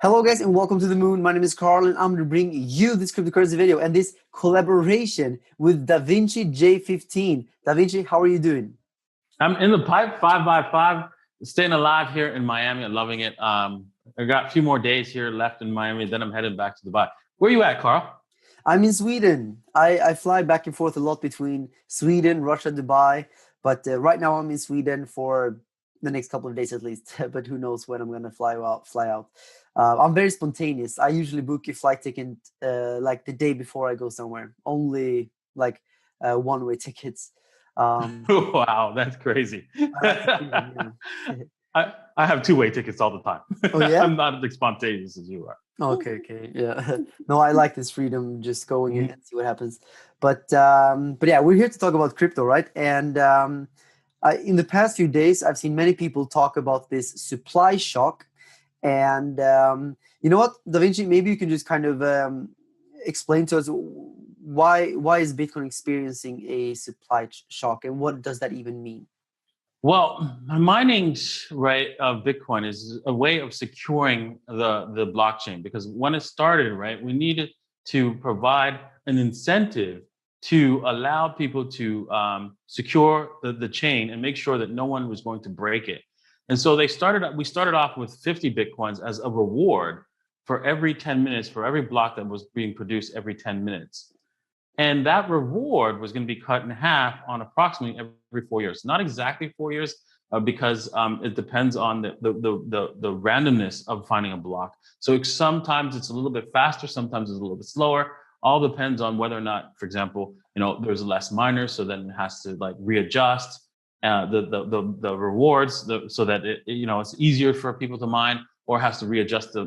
Hello guys and welcome to the moon. My name is Carl and I'm going to bring you this cryptocurrency video and this collaboration with DaVinci J15. DaVinci, how are you doing? I'm in the pipe 5x5, staying alive here in Miami. I'm loving it. I got a few more days here left in Miami, then I'm headed back to Dubai. Where are you at, Carl? I'm in Sweden. I fly back and forth a lot between Sweden, Russia, Dubai, but right now I'm in Sweden for the next couple of days at least, but who knows when I'm going to fly out. I'm very spontaneous. I usually book a flight ticket like the day before I go somewhere, only like one-way tickets. Wow, that's crazy. Yeah. I have two-way tickets all the time. Oh yeah? I'm not as spontaneous as you are. Okay, yeah. No, I like this freedom, just going in and see what happens. But yeah, we're here to talk about crypto, right? And in the past few days, I've seen many people talk about this supply shock. And you know what, DaVinci, maybe you can just kind of explain to us why is Bitcoin experiencing a supply shock, and what does that even mean? Well, mining right of Bitcoin is a way of securing the blockchain, because when it started, right, we needed to provide an incentive to allow people to secure the chain and make sure that no one was going to break it. And so we started off with 50 Bitcoins as a reward for every 10 minutes, for every block that was being produced every 10 minutes. And that reward was going to be cut in half on approximately every 4 years. Not exactly 4 years, because it depends on the randomness of finding a block. So sometimes it's a little bit faster, sometimes it's a little bit slower. All depends on whether or not, for example, there's less miners, so then it has to like readjust the rewards so that it's easier for people to mine, or has to readjust the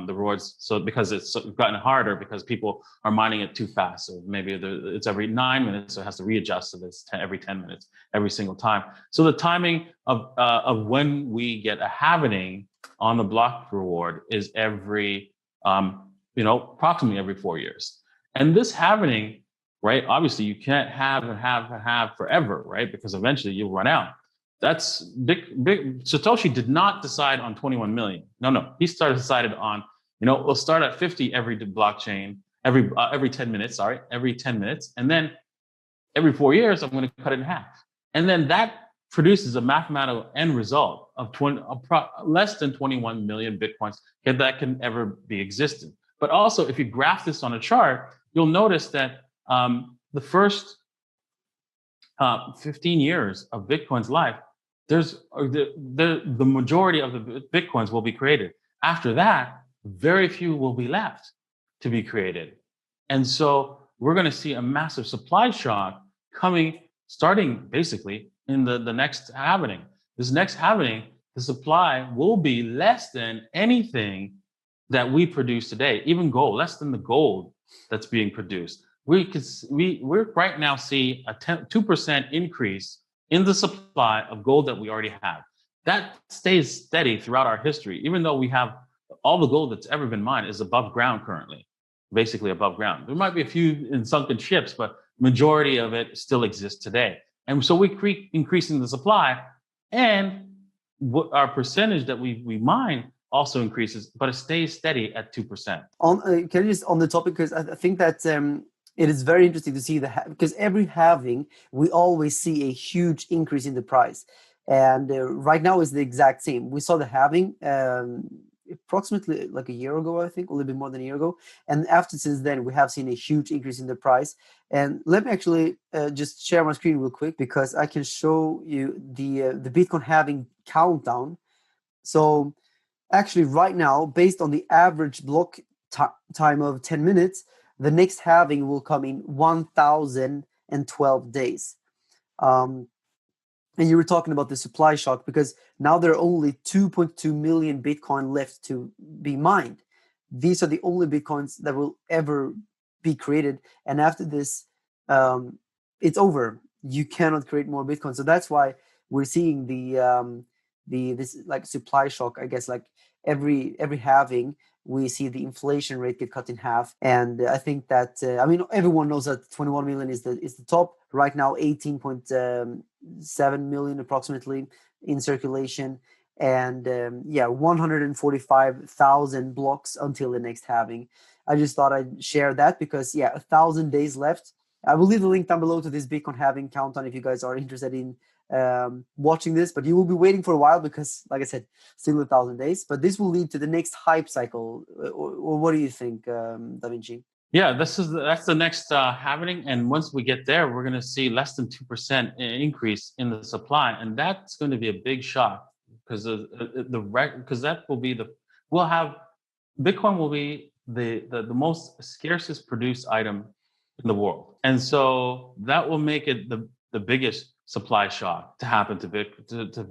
rewards, so because it's gotten harder because people are mining it too fast. So maybe it's every 9 minutes, so it has to readjust, so it's every 10 minutes every single time. So the timing of when we get a halvening on the block reward is every approximately every 4 years. And this halvening, right, obviously you can't have forever, right, because eventually you'll run out. That's big. Satoshi did not decide on 21 million. No. He decided on, we'll start at 50 every blockchain, every 10 minutes, every 10 minutes. And then every 4 years, I'm going to cut it in half. And then that produces a mathematical end result of less than 21 million Bitcoins that can ever be existed. But also, if you graph this on a chart, you'll notice that the first 15 years of Bitcoin's life, the majority of the Bitcoins will be created. After that, very few will be left to be created. And so we're going to see a massive supply shock starting basically in the next halvening. This next halvening, the supply will be less than anything that we produce today, even gold, less than the gold that's being produced. We're right now see a 2% increase in the supply of gold that we already have. That stays steady throughout our history, even though we have all the gold that's ever been mined is above ground currently, basically above ground. There might be a few in sunken ships, but majority of it still exists today. And so we keep increasing the supply, and our percentage that we mine also increases, but it stays steady at 2%. Can you just on the topic, because I think that it is very interesting to see because every halving we always see a huge increase in the price, and right now is the exact same. We saw the halving approximately like a year ago, I think, a little bit more than a year ago, and since then we have seen a huge increase in the price. And let me actually just share my screen real quick, because I can show you the Bitcoin halving countdown. So actually right now, based on the average block time of 10 minutes, the next halving will come in 1,012 days. And you were talking about the supply shock, because now there are only 2.2 million Bitcoin left to be mined. These are the only Bitcoins that will ever be created. And after this, it's over. You cannot create more Bitcoin. So that's why we're seeing this like supply shock, I guess, like every halving. We see the inflation rate get cut in half, and I think that everyone knows that 21 million is the top right now. 18.7 million approximately in circulation, and yeah, 145,000 blocks until the next halving. I just thought I'd share that because yeah, 1,000 days left. I will leave the link down below to this Bitcoin halving countdown if you guys are interested in watching this, but you will be waiting for a while because, like I said, still 1,000 days. But this will lead to the next hype cycle. Or what do you think, Da Vinci? Yeah, that's the next happening, and once we get there, we're going to see less than 2% increase in the supply, and that's going to be a big shock because because that will be we'll have Bitcoin will be the most scarcest produced item in the world, and so that will make it the biggest supply shock to happen to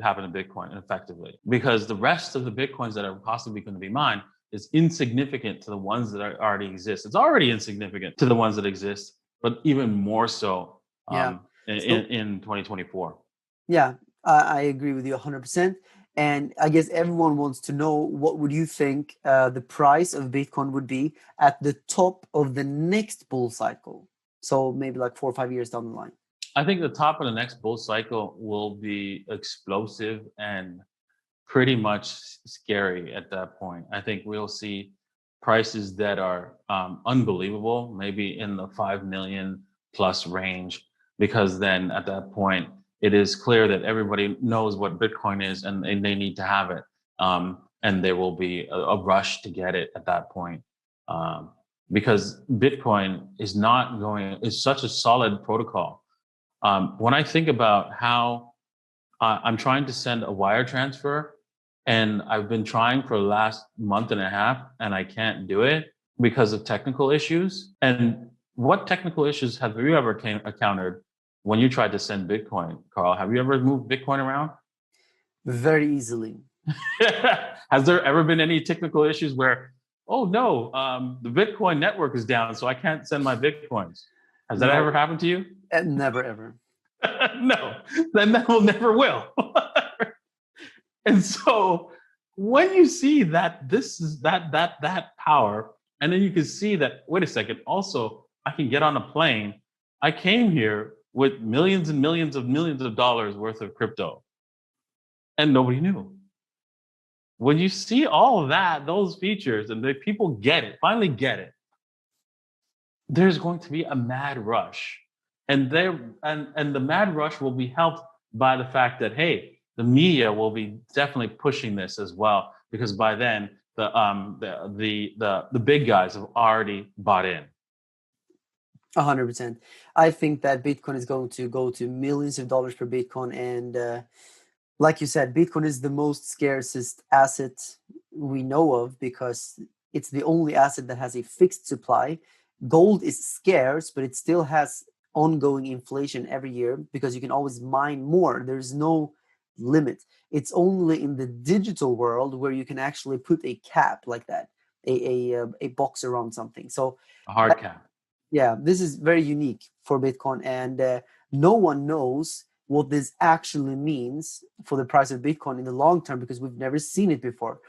happen to Bitcoin effectively, because the rest of the Bitcoins that are possibly going to be mined is insignificant to the ones that already exist. It's already insignificant to the ones that exist, but even more so Yeah. So in 2024. yeah, I agree with you 100%. And I guess everyone wants to know what would you think the price of Bitcoin would be at the top of the next bull cycle? So maybe like 4 or 5 years down the line. I think the top of the next bull cycle will be explosive and pretty much scary at that point. I think we'll see prices that are unbelievable, maybe in the 5 million plus range, because then at that point, it is clear that everybody knows what Bitcoin is and they need to have it. And there will be a rush to get it at that point. Um, because Bitcoin is such a solid protocol. When I think about how I'm trying to send a wire transfer, and I've been trying for the last month and a half, and I can't do it because of technical issues. And what technical issues have you ever encountered when you tried to send Bitcoin, Carl? Have you ever moved Bitcoin around? Very easily. Has there ever been any technical issues where, oh no, the Bitcoin network is down, so I can't send my Bitcoins? Has that ever No, happened to you? never ever. No, then that will never will. And so when you see that this is that power, and then you can see that, wait a second, also I can get on a plane. I came here with millions and millions of dollars worth of crypto, and nobody knew. When you see all of that, those features, and the people get it, finally get it, there's going to be a mad rush. And the mad rush will be helped by the fact that, hey, the media will be definitely pushing this as well, because by then the big guys have already bought in. 100%. I think that Bitcoin is going to go to millions of dollars per Bitcoin. And like you said, Bitcoin is the most scarcest asset we know of because it's the only asset that has a fixed supply. Gold is scarce, but it still has ongoing inflation every year because you can always mine more. There's no limit. It's only in the digital world where you can actually put a cap like that, a box around something. So A hard cap. yeah, this is very unique for Bitcoin, and no one knows what this actually means for the price of Bitcoin in the long term because we've never seen it before.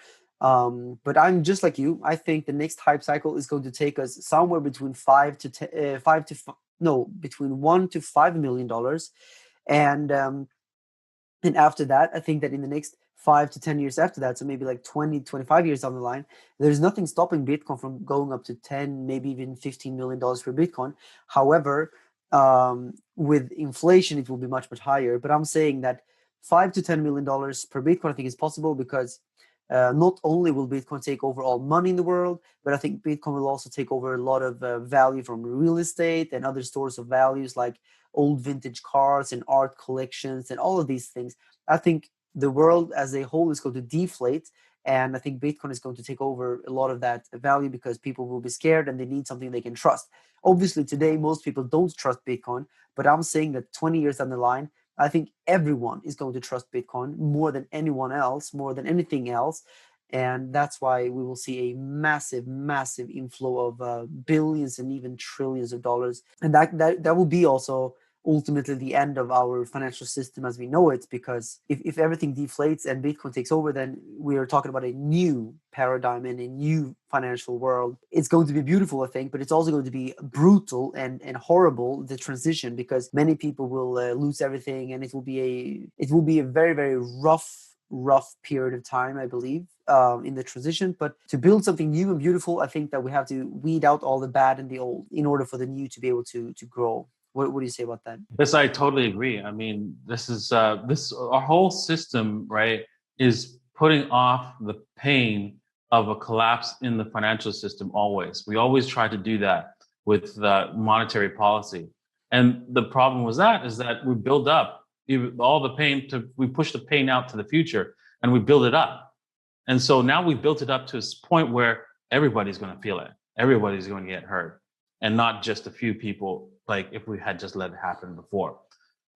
But I'm just like you. I think the next hype cycle is going to take us somewhere between between $1 to $5 million, and after that, I think that in the next 5 to 10 years after that, so maybe like 20, 25 years down the line, there's nothing stopping Bitcoin from going up to 10, maybe even $15 million per Bitcoin. However, with inflation, it will be much, much higher. But I'm saying that $5 to $10 million per Bitcoin, I think is possible because not only will Bitcoin take over all money in the world, but I think Bitcoin will also take over a lot of value from real estate and other stores of values like old vintage cars and art collections and all of these things. I think the world as a whole is going to deflate. And I think Bitcoin is going to take over a lot of that value because people will be scared and they need something they can trust. Obviously, today, most people don't trust Bitcoin, but I'm saying that 20 years down the line, I think everyone is going to trust Bitcoin more than anyone else, more than anything else. And that's why we will see a massive, massive inflow of billions and even trillions of dollars. And that will be also ultimately the end of our financial system as we know it, because if everything deflates and Bitcoin takes over, then we are talking about a new paradigm and a new financial world. It's going to be beautiful, I think, but it's also going to be brutal and horrible, the transition, because many people will lose everything, and it will be a very, very rough rough period of time, I believe, in the transition. But to build something new and beautiful, I think that we have to weed out all the bad and the old in order for the new to be able to grow. What do you say about that? Yes, I totally agree. I mean, this is this our whole system, right, is putting off the pain of a collapse in the financial system. Always, we always try to do that with monetary policy, and the problem was that is that we build up all the pain to we push the pain out to the future, and we build it up, and so now we built it up to a point where everybody's going to feel it, everybody's going to get hurt, and not just a few people, like if we had just let it happen before.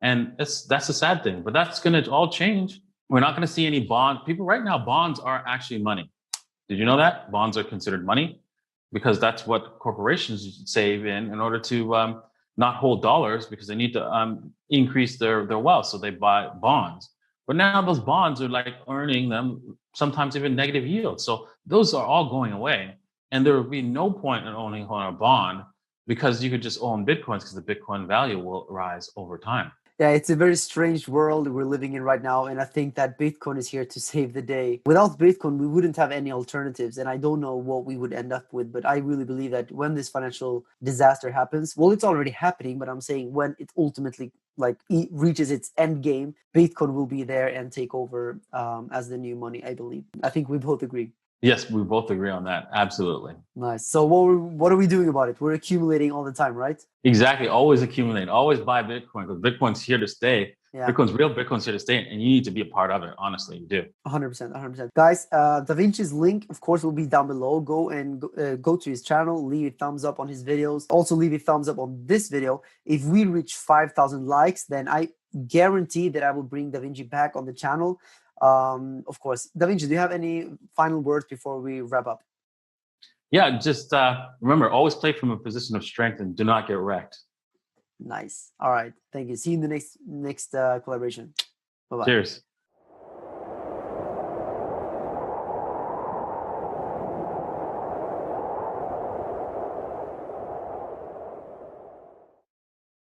And that's a sad thing, but that's going to all change. We're not going to see any bond. People right now, bonds are actually money. Did you know that? Bonds are considered money because that's what corporations save in order to not hold dollars because they need to increase their wealth. So they buy bonds. But now those bonds are like earning them sometimes even negative yields. So those are all going away. And there will be no point in owning a bond because you could just own Bitcoins because the Bitcoin value will rise over time. Yeah, it's a very strange world we're living in right now. And I think that Bitcoin is here to save the day. Without Bitcoin, we wouldn't have any alternatives. And I don't know what we would end up with. But I really believe that when this financial disaster happens, well, it's already happening. But I'm saying when it ultimately reaches its end game, Bitcoin will be there and take over as the new money, I believe. I think we both agree. Yes, we both agree on that. Absolutely. Nice. So what are we doing about it? We're accumulating all the time, right? Exactly. Always accumulate. Always buy Bitcoin because Bitcoin's here to stay. Yeah. Bitcoin's here to stay, and you need to be a part of it. Honestly, you do. 100%, 100%. Guys, Da Vinci's link, of course, will be down below. Go and go to his channel, leave a thumbs up on his videos. Also, leave a thumbs up on this video. If we reach 5,000 likes, then I guarantee that I will bring Da Vinci back on the channel. Of course, Da Vinci, do you have any final words before we wrap up? Yeah, just remember, always play from a position of strength and do not get wrecked. Nice. All right. Thank you. See you in the next collaboration. Bye-bye. Cheers.